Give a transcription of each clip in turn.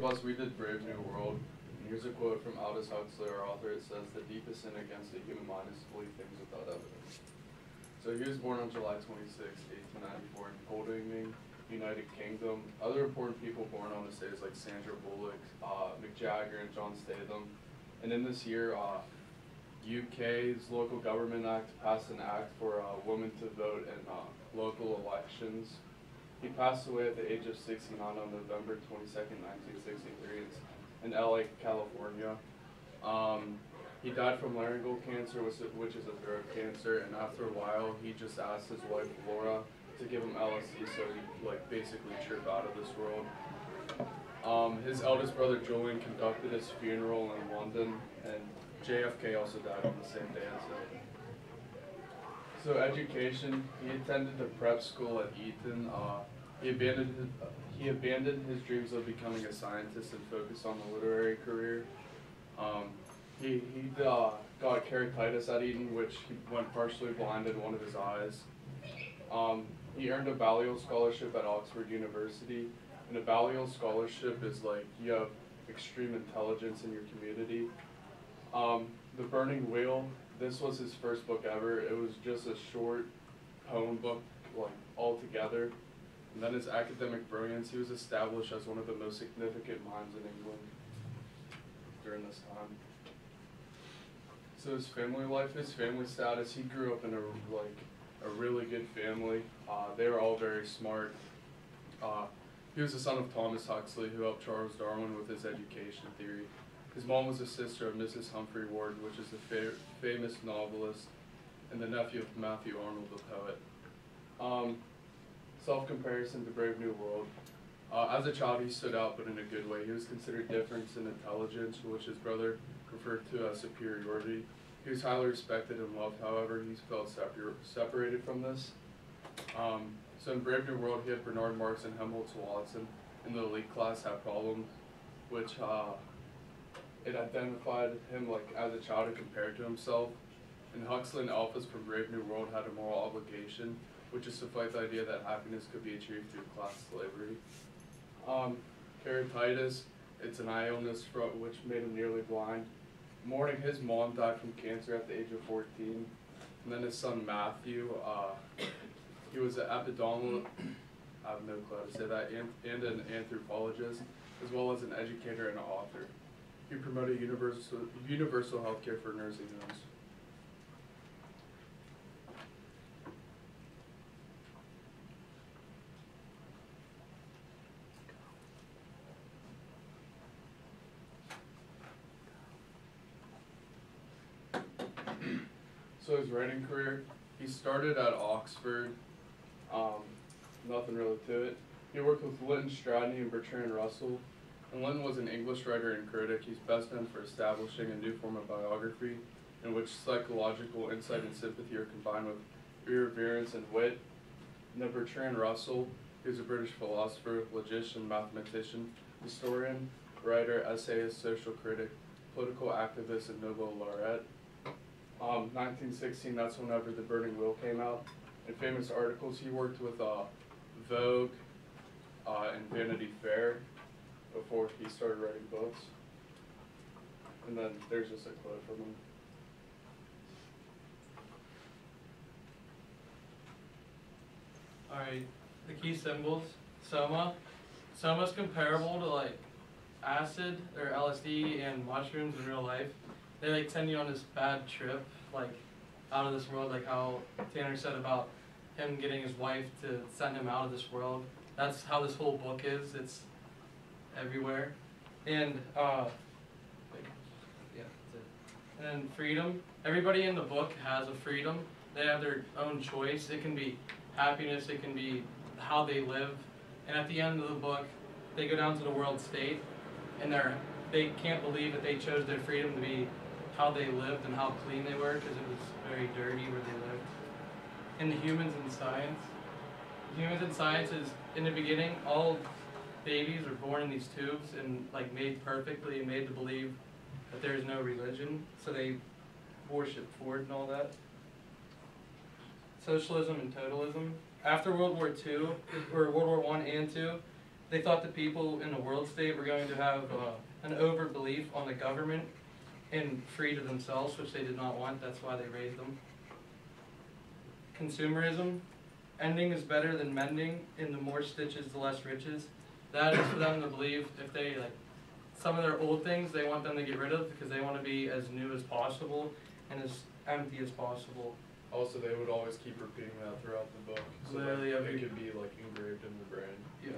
Us, we did Brave New World. And here's a quote from Aldous Huxley, our author. It says, "The deepest sin against the human mind is to believe things without evidence." So he was born on July 26, 1894 in Godalming, United Kingdom. Other important people born on this day is like Sandra Bullock, Mick Jagger, and John Statham. And in this year, UK's local government act passed an act for women to vote in local elections. He passed away at the age of 69 on November 22nd, 1963 in LA, California. He died from laryngeal cancer, which is a throat cancer, and after a while, he just asked his wife Laura to give him LSD so he'd like basically trip out of this world. His eldest brother Julian conducted his funeral in London, and JFK also died on the same day as him. So education, he attended the prep school at Eton. He abandoned his dreams of becoming a scientist and focused on the literary career. He got keratitis at Eton, which he went partially blind in one of his eyes. He earned a Balliol scholarship at Oxford University, and a Balliol scholarship is like you have extreme intelligence in your community. The Burning Wheel, this was his first book ever. It was just a short poem book, like all together. And then his academic brilliance, he was established as one of the most significant minds in England during this time. So his family life, his family status, he grew up in a really good family. They were all very smart. He was the son of Thomas Huxley, who helped Charles Darwin with his education theory. His mom was a sister of Mrs. Humphrey Ward, which is a famous novelist, and the nephew of Matthew Arnold, the poet. Self-comparison to Brave New World. As a child, he stood out, but in a good way. He was considered different in intelligence, which his brother referred to as superiority. He was highly respected and loved, however, he felt separated from this. So in Brave New World, he had Bernard Marx and Helmholtz Watson in the elite class had problems, which it identified him like as a child and compared to himself. And Huxley and Alphys from Brave New World had a moral obligation, which is to fight the idea that happiness could be achieved through class slavery. Keratitis, it's an eye illness which made him nearly blind. Mourning, his mom died from cancer at the age of 14. And then his son Matthew, he was an epidemiologist, I have no clue how to say that, and an anthropologist, as well as an educator and an author. He promoted universal health care for nursing homes. So his writing career, he started at Oxford, nothing really to it. He worked with Lytton Stratton and Bertrand Russell, and Lytton was an English writer and critic. He's best known for establishing a new form of biography in which psychological insight and sympathy are combined with irreverence and wit. And then Bertrand Russell, who's a British philosopher, logician, mathematician, historian, writer, essayist, social critic, political activist, and Nobel laureate. 1916, that's whenever The Burning Wheel came out. In famous articles, he worked with Vogue and Vanity Fair before he started writing books. And then there's just a quote from him. Alright, the key symbols. Soma. Soma is comparable to like acid or LSD and mushrooms in real life. They like send you on this bad trip, like out of this world, like how Tanner said about him getting his wife to send him out of this world. That's how this whole book is. It's everywhere. And yeah, that's it. And then freedom. Everybody in the book has a freedom. They have their own choice. It can be happiness, it can be how they live. And at the end of the book, they go down to the world state, and they can't believe that they chose their freedom to be how they lived and how clean they were, because it was very dirty where they lived. And the humans in science. Humans in science is, in the beginning, all babies are born in these tubes and like made perfectly and made to believe that there is no religion, so they worship Ford and all that. Socialism and totalism. After World War II, or World War I and II, They thought the people in the world state were going to have an over belief on the government and free to themselves, which they did not want. That's why they raised them. Consumerism. Ending is better than mending, and the more stitches, the less riches. That is for them to believe if they, like, some of their old things they want them to get rid of because they want to be as new as possible and as empty as possible. Also, they would always keep repeating that throughout the book, so Literally that every- it could be like engraved in the brain. Yeah.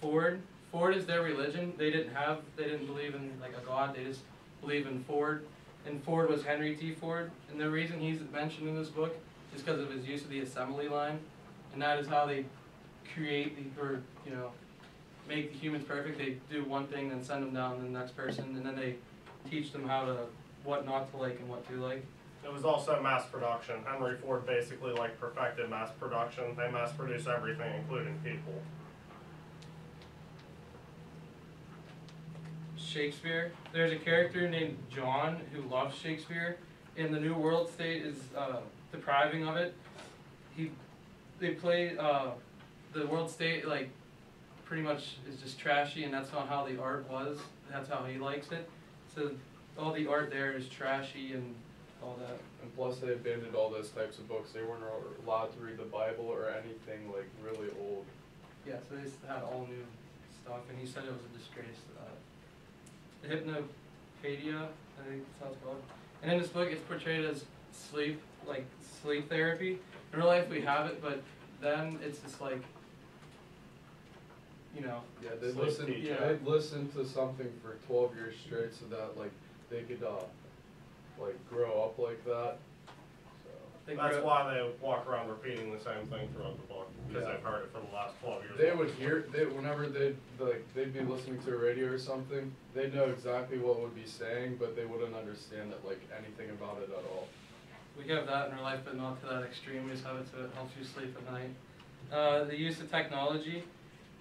Ford is their religion. They didn't believe in like a god. They just believe in Ford. And Ford was Henry T. Ford. And the reason he's mentioned in this book is because of his use of the assembly line, and that is how they create or make the humans perfect. They do one thing, then send them down to the next person, and then they teach them what not to like and what to like. It was also mass production. Henry Ford basically like perfected mass production. They mass produce everything, including people. Shakespeare. There's a character named John who loves Shakespeare, and the New World State is depriving of it. They play the World State like pretty much is just trashy, and that's not how the art was. That's how he likes it. So all the art there is trashy and all that. And plus, they abandoned all those types of books. They weren't allowed to read the Bible or anything like really old. Yeah, so they just had all new stuff, and he said it was a disgrace. The Hypnopedia, I think that's how it's called. And in this book, it's portrayed as sleep therapy. In real life, we have it, but then it's just like, Yeah, they Sleep listened. teacher. Yeah, they listened to something for 12 years straight, so that like they could grow up like that. So they That's grow- why they walk around repeating the same thing throughout the book, because Yeah. they've heard it for the last 12 years. they would hear whenever they'd be listening to a radio or something. They'd know exactly what it would be saying, but they wouldn't understand it like anything about it at all. We have that in our life, but not to that extreme. We just have it so it helps you sleep at night. The use of technology.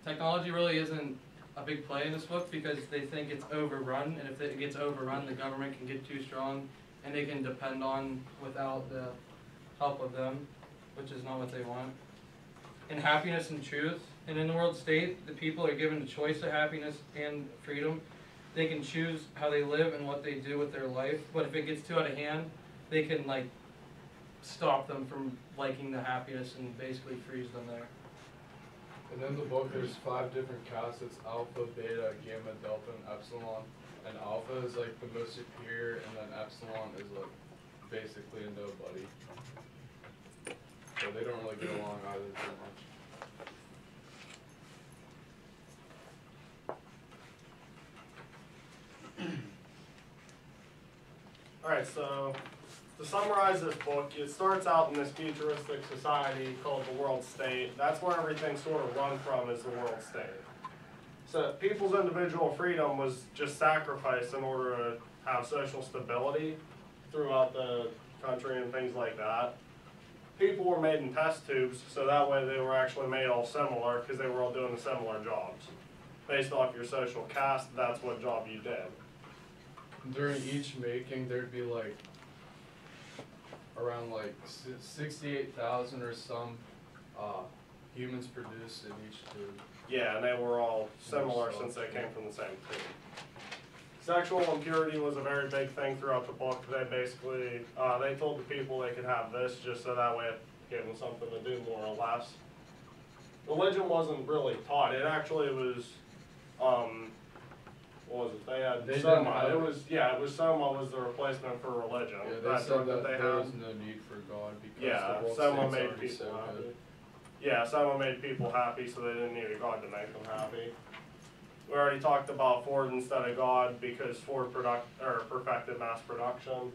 Technology really isn't a big play in this book because they think it's overrun, and if it gets overrun, the government can get too strong, and they can depend on without the help of them, which is not what they want. And happiness and truth. And in the world state, the people are given the choice of happiness and freedom. They can choose how they live and what they do with their life, but if it gets too out of hand, they can stop them from liking the happiness and basically freeze them there. And in the book, there's 5 different castes. It's alpha, beta, gamma, delta, and epsilon. And alpha is like the most superior, and then epsilon is like basically a nobody. So they don't really get along either too much. Alright, so to summarize this book, it starts out in this futuristic society called the World State. That's where everything sort of run from, is the World State. So people's individual freedom was just sacrificed in order to have social stability throughout the country and things like that. People were made in test tubes, so that way they were actually made all similar because they were all doing similar jobs. Based off your social caste, that's what job you did. During each making, there'd be around 68,000 or some humans produced in each tube. Yeah, and they were all similar since they came from the same tube. Sexual impurity was a very big thing throughout the book. They basically, they told the people they could have this just so that way it gave them something to do more or less. Religion wasn't really taught. It actually was, what was it? They had They Soma. didn't have It was, yeah, it was Soma was the replacement for religion. Yeah, they That's said what that they there had. was no need for God because Yeah, the world Soma state's made already people so happy. good. Yeah, Soma made people happy, so they didn't need a God to make them happy. We already talked about Ford instead of God because Ford perfected mass production.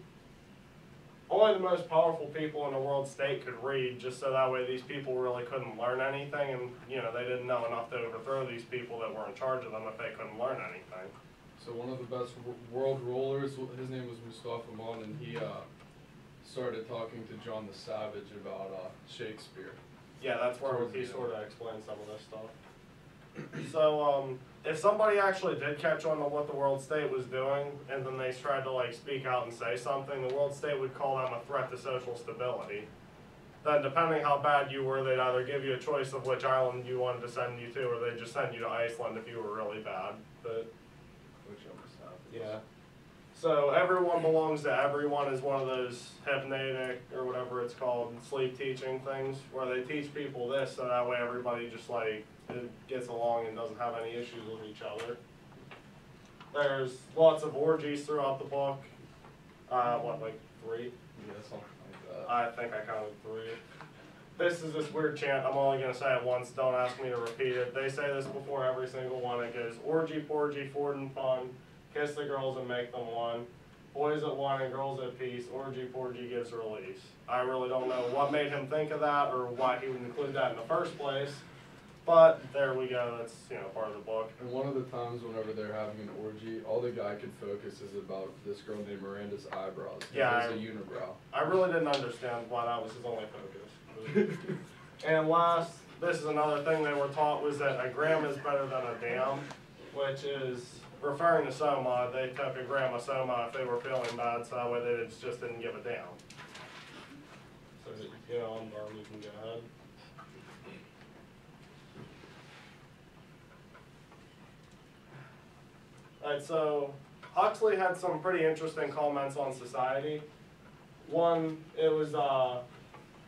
Only the most powerful people in the world state could read, just so that way these people really couldn't learn anything, and they didn't know enough to overthrow these people that were in charge of them if they couldn't learn anything. So one of the best world rulers, his name was Mustafa Mon, and he started talking to John the Savage about Shakespeare. Yeah, that's where Towards he the end. sort of explained some of this stuff. So, if somebody actually did catch on to what the world state was doing, and then they tried to speak out and say something, the world state would call them a threat to social stability. Then depending how bad you were, they'd either give you a choice of which island you wanted to send you to, or they'd just send you to Iceland if you were really bad. But Which almost happens. yeah. So everyone belongs to everyone is one of those hypnotic or whatever it's called, sleep teaching things, where they teach people this so that way everybody just like gets along and doesn't have any issues with each other. There's lots of orgies throughout the book. What, like 3? Yeah, something like that. I think I counted 3. This is this weird chant. I'm only going to say it once. Don't ask me to repeat it. They say this before every single one. It goes, orgy, porgy, Ford and fun. Kiss the girls and make them one. Boys at one and girls at peace. Orgy, porgy gives release. I really don't know what made him think of that or why he would include that in the first place. But there we go. That's, part of the book. And one of the times whenever they're having an orgy, all the guy could focus is about this girl named Miranda's eyebrows. Yeah, It's a unibrow. I really didn't understand why that was his only focus. And last, this is another thing they were taught, was that a gram is better than a dam, which is referring to Soma. They took a gram of Soma if they were feeling bad, so that way they just didn't give a damn. So, I'm done, you can go ahead. Alright, so Huxley had some pretty interesting comments on society. One, it was,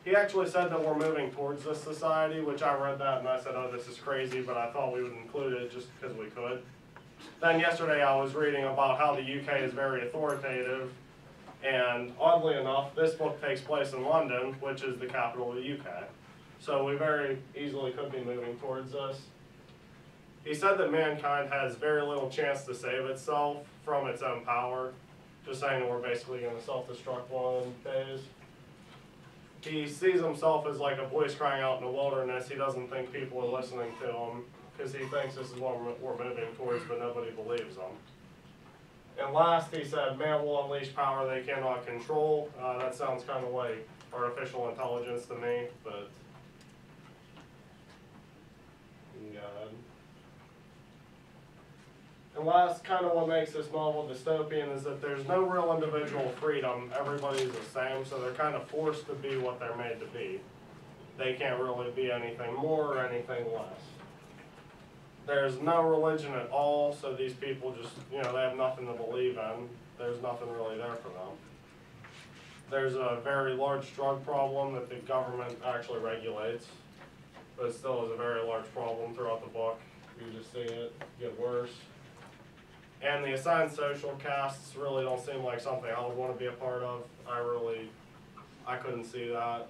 he actually said that we're moving towards this society, which I read that and I said, oh, this is crazy, but I thought we would include it just because we could. Then yesterday I was reading about how the UK is very authoritative, and oddly enough, this book takes place in London, which is the capital of the UK. So we very easily could be moving towards this. He said that mankind has very little chance to save itself from its own power, just saying that we're basically going to self-destruct one of them days. He sees himself as like a voice crying out in the wilderness. He doesn't think people are listening to him because he thinks this is what we're moving towards, but nobody believes him. And last, he said, man will unleash power they cannot control. That sounds kind of like artificial intelligence to me, but you can go ahead. And last, kind of what makes this novel dystopian is that there's no real individual freedom. Everybody's the same, so they're kind of forced to be what they're made to be. They can't really be anything more or anything less. There's no religion at all, so these people just, they have nothing to believe in. There's nothing really there for them. There's a very large drug problem that the government actually regulates, but it still is a very large problem throughout the book. You just see it get worse. And the assigned social castes really don't seem like something I would want to be a part of. I couldn't see that.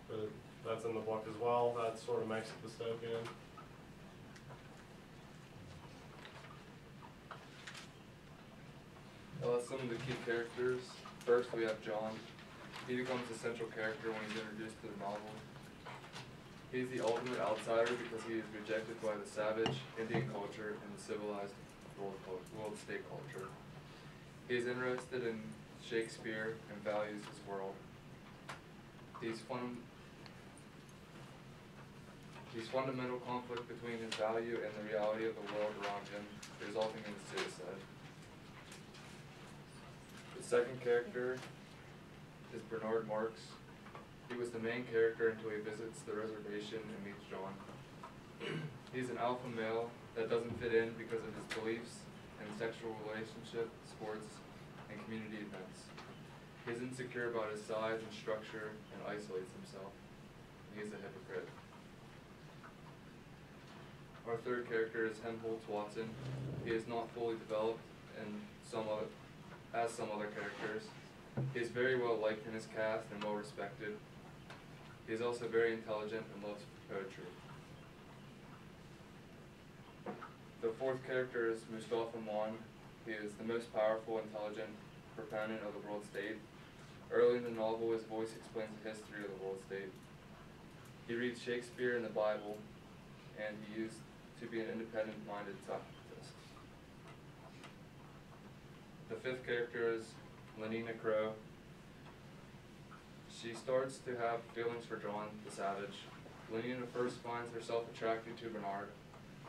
But that's in the book as well. That sort of makes it dystopian. Some of the key characters. First we have John. He becomes the central character when he's introduced to the novel. He's the ultimate outsider because he is rejected by the savage Indian culture and the civilized world state culture. He is interested in Shakespeare and values his world. These fundamental conflict between his value and the reality of the world around him, resulting in his suicide. The second character is Bernard Marx. He was the main character until he visits the reservation and meets John. He's an alpha male that doesn't fit in because of his beliefs and sexual relationship, sports, and community events. He's insecure about his size and structure and isolates himself. He is a hypocrite. Our third character is Helmholtz Watson. He is not fully developed as some other characters. He is very well liked in his cast and well respected. He is also very intelligent and loves poetry. The fourth character is Mustafa Mon. He is the most powerful, intelligent proponent of the world state. Early in the novel, his voice explains the history of the world state. He reads Shakespeare and the Bible, and he used to be an independent-minded scientist. The fifth character is Lenina Crow. She starts to have feelings for John, the savage. Lenina first finds herself attracted to Bernard,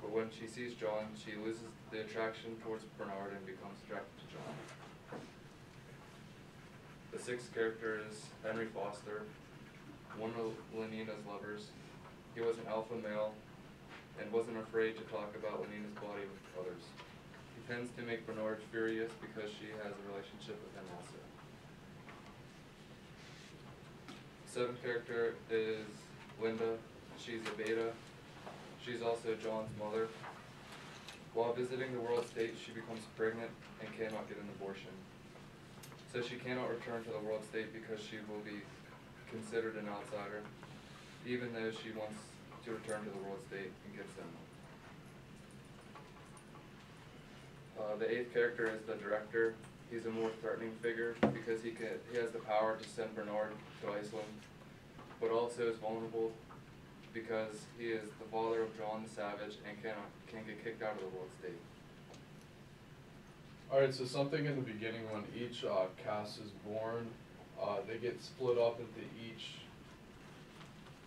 but when she sees John, she loses the attraction towards Bernard and becomes attracted to John. The sixth character is Henry Foster, one of Lenina's lovers. He was an alpha male and wasn't afraid to talk about Lenina's body with others. He tends to make Bernard furious because she has a relationship with him also. Seventh character is Linda. She's a beta. She's also John's mother. While visiting the world state, she becomes pregnant and cannot get an abortion. So she cannot return to the world state because she will be considered an outsider, even though she wants to return to the world state and gets in. The eighth character is the director. He's a more threatening figure because he has the power to send Bernard to Iceland, but also is vulnerable because he is the father of John the Savage and can get kicked out of the world state. Alright, so something in the beginning when each cast is born, they get split up into each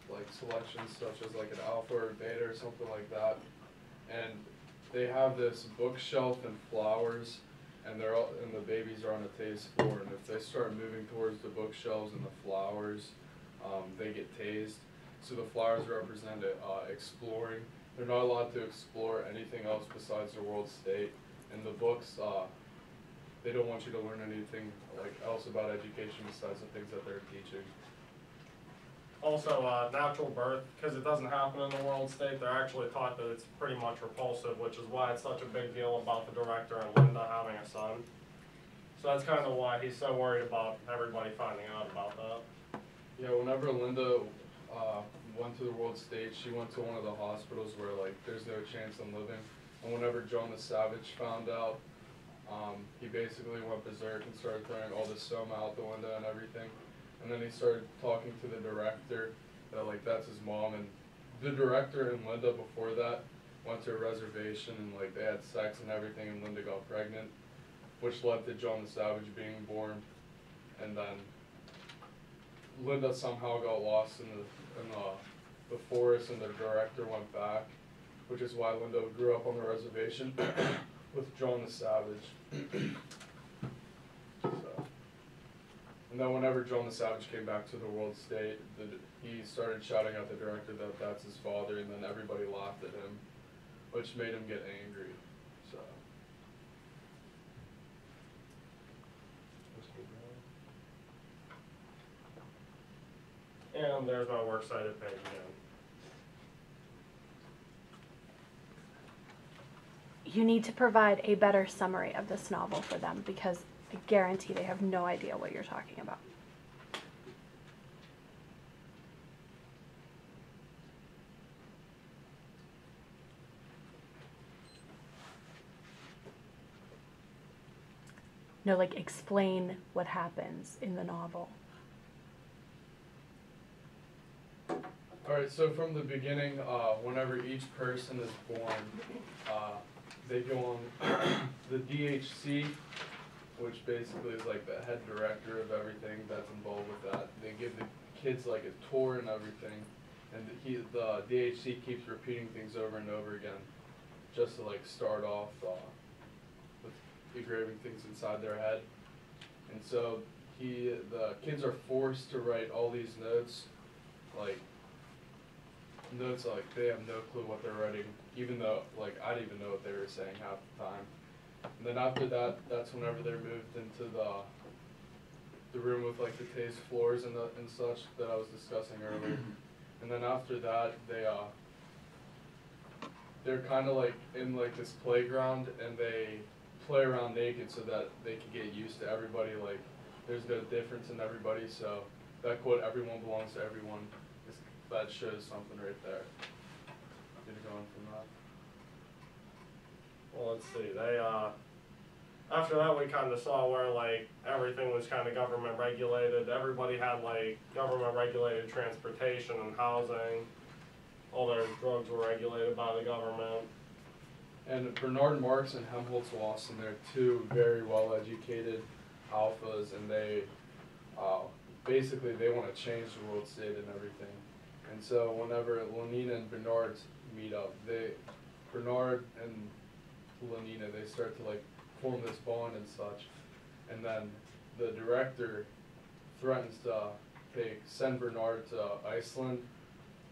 like selections, such as like an alpha or beta or something like that. And they have this bookshelf and flowers, and and the babies are on a tased floor, and if they start moving towards the bookshelves and the flowers, they get tased. So the flowers represent exploring. They're not allowed to explore anything else besides the world state. In the books, they don't want you to learn anything else about education besides the things that they're teaching. Also, natural birth, because it doesn't happen in the world state, they're actually taught that it's pretty much repulsive, which is why it's such a big deal about the director and Linda having a son. So that's kind of why he's so worried about everybody finding out about that. Yeah, whenever Linda went to the world state, she went to one of the hospitals where there's no chance in living. And whenever John the Savage found out, he basically went berserk and started throwing all the soma out the window and everything. And then he started talking to the director that that's his mom. And the director and Linda before that went to a reservation and they had sex and everything, and Linda got pregnant, which led to John the Savage being born. And then Linda somehow got lost in the forest, and the director went back, which is why Linda grew up on the reservation with John the Savage. So. And then whenever John the Savage came back to the world state, he started shouting at the director that that's his father, and then everybody laughed at him, which made him get angry. So. And there's my works cited page again. You need to provide a better summary of this novel for them, because I guarantee they have no idea what you're talking about. No, explain what happens in the novel. Alright, so from the beginning, whenever each person is born, they go on the DHC, which basically is the head director of everything that's involved with that. They give the kids a tour and everything, and the DHC keeps repeating things over and over again, just to start off with engraving things inside their head. And so the kids are forced to write all these notes, they have no clue what they're writing, even though I didn't even know what they were saying half the time. And then after that, that's whenever they're moved into the room with the tased floors and such that I was discussing earlier. And then after that, they're kind of in this playground, and they play around naked so that they can get used to everybody. There's no difference in everybody, so that quote, "Everyone belongs to everyone," that shows something right there. Get going from that. Well, let's see. They after that, we kind of saw where everything was kind of government regulated. Everybody had government regulated transportation and housing. All their drugs were regulated by the government. And Bernard Marx and Helmholtz Lawson, they're two very well educated alphas, and they basically they want to change the world state and everything. And so whenever Lenina and Bernard meet up, Bernard and Lenina, they start to form this bond and such. And then the director threatens to send Bernard to Iceland,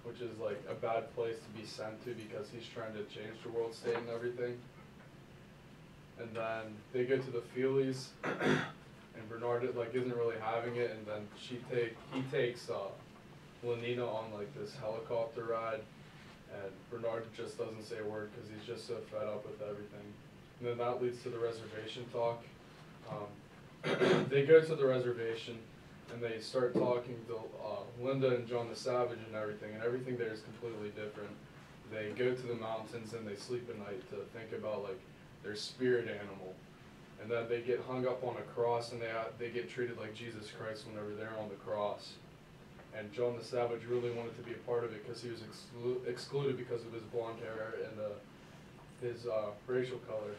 which is like a bad place to be sent to because he's trying to change the world state and everything. And then they go to the Feelies, and Bernard like isn't really having it, and then he takes Lenina on like this helicopter ride, and Bernard just doesn't say a word because he's just so fed up with everything. And then that leads to the reservation talk. They go to the reservation and they start talking to Linda and John the Savage and everything there is completely different. They go to the mountains and they sleep at night to think about like their spirit animal. And then they get hung up on a cross and they get treated like Jesus Christ whenever they're on the cross. And John the Savage really wanted to be a part of it because he was excluded because of his blonde hair and his racial color.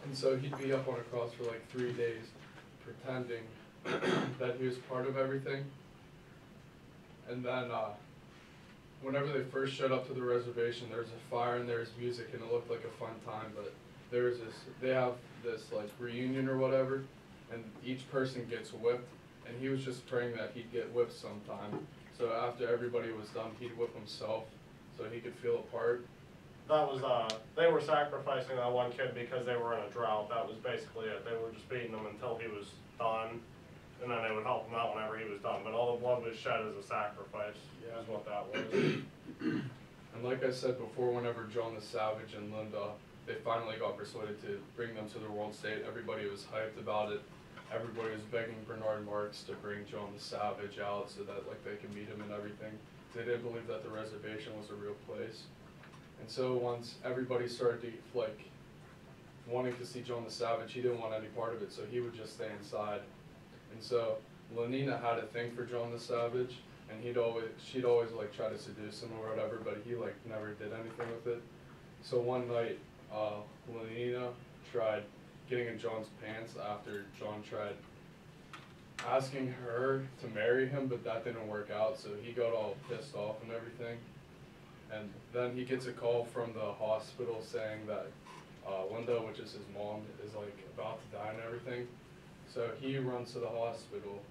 And so he'd be up on a cross for like 3 days pretending that he was part of everything. And then whenever they first showed up to the reservation, there was a fire and there was music and it looked like a fun time, but they have this like reunion or whatever, and each person gets whipped, and he was just praying that he'd get whipped sometime. So after everybody was done, he'd whip himself so he could feel a part. That was, they were sacrificing that one kid because they were in a drought. That was basically it. They were just beating him until he was done, and then they would help him out whenever he was done. But all the blood was shed as a sacrifice, is what that was. And like I said before, whenever John the Savage and Linda, they finally got persuaded to bring them to the world state, everybody was hyped about it. Everybody was begging Bernard Marx to bring John the Savage out so that like they could meet him and everything. They didn't believe that the reservation was a real place. And so once everybody started to like wanting to see John the Savage, he didn't want any part of it, so he would just stay inside. And so Lenina had a thing for John the Savage, and she'd always like try to seduce him or whatever, but he like never did anything with it. So one night, Lenina tried getting in John's pants after John tried asking her to marry him, but that didn't work out, so he got all pissed off and everything. And then he gets a call from the hospital saying that Linda, which is his mom, is like about to die and everything. So he runs to the hospital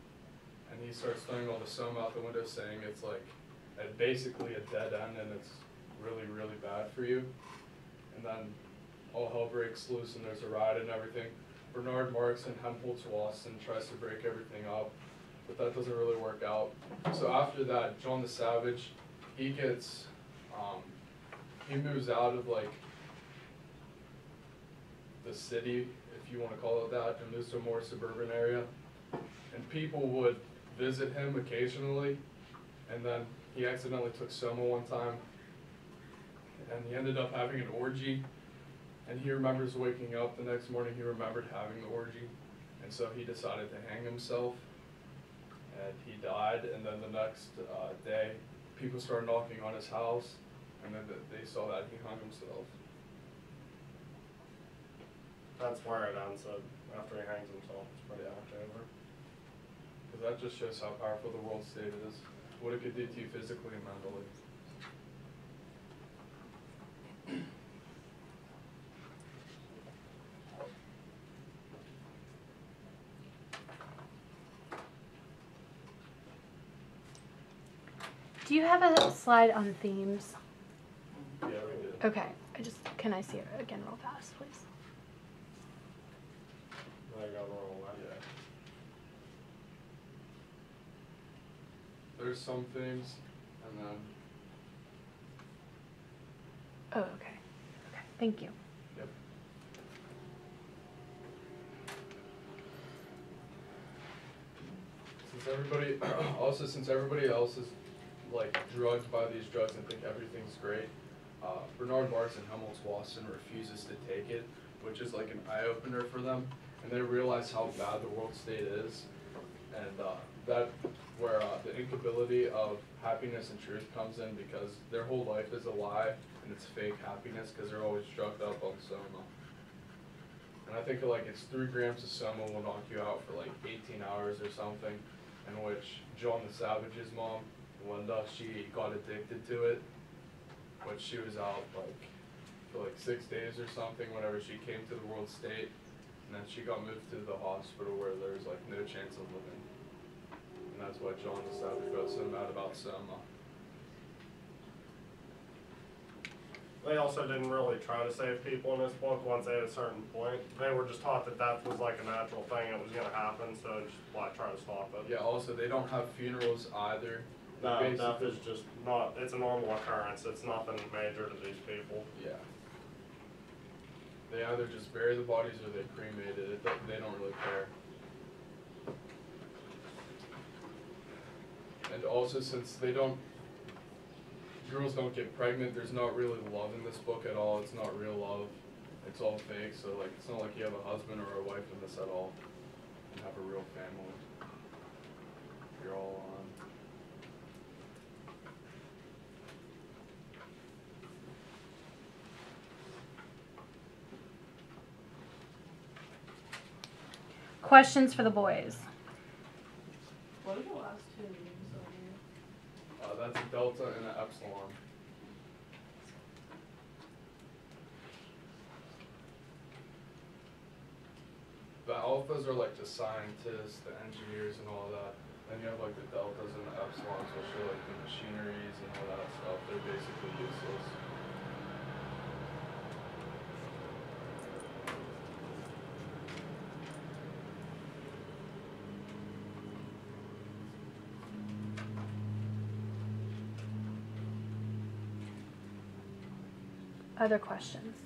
and he starts throwing all the soma out the window saying it's like basically a dead end and it's really, really bad for you. And then all hell breaks loose and there's a riot and everything. Bernard Marx and Helmholtz Wasson tries to break everything up, but that doesn't really work out. So after that, John the Savage, he gets, he moves out of like the city, if you want to call it that, and moves to a more suburban area. And people would visit him occasionally, and then he accidentally took soma one time, and he ended up having an orgy. And he remembers waking up the next morning, he remembered having the orgy, and so he decided to hang himself, and he died, and then the next day, people started knocking on his house, and then they saw that he hung himself. That's where it ends, so after he hangs himself, it's pretty much over. Because that just shows how powerful the world state is, what it could do to you physically and mentally. Do you have a slide on themes? Yeah, we did. Okay, can I see it again real fast, please? Now you gotta roll that. Yeah. There's some things, and then, Oh, okay. Okay, thank you. yep. Since everybody else is like drugged by these drugs and think everything's great, Bernard Marx and Helmholtz Wasson refuses to take it, which is like an eye-opener for them, and they realize how bad the world state is, and that where the incapability of happiness and truth comes in, because their whole life is a lie and it's fake happiness because they're always drugged up on soma. And I think like it's 3 grams of soma will knock you out for like 18 hours or something, in which John the Savage's mom, Linda, she got addicted to it, which she was out like for like 6 days or something whenever she came to the world state, and then she got moved to the hospital where there was like no chance of living. and that's why John the Savage got so mad about Selma. They also didn't really try to save people in this book once they hit a certain point. They were just taught that death was like a natural thing, it was gonna happen, so just like try to stop it. Yeah, also, they don't have funerals either. No, Basically- death is just not, it's a normal occurrence, it's nothing major to these people. Yeah. They either just bury the bodies or they cremate it. They don't really care. And also, since girls don't get pregnant, there's not really love in this book at all. It's not real love. It's all fake. So like, it's not like you have a husband or a wife in this at all. You have a real family. You're all on. Questions for the boys? What are the last two names on here? That's a delta and an epsilon. The alphas are like the scientists, the engineers and all that. Then you have like the deltas and the epsilons which are like the machineries and all that stuff. They're basically useless. Other questions?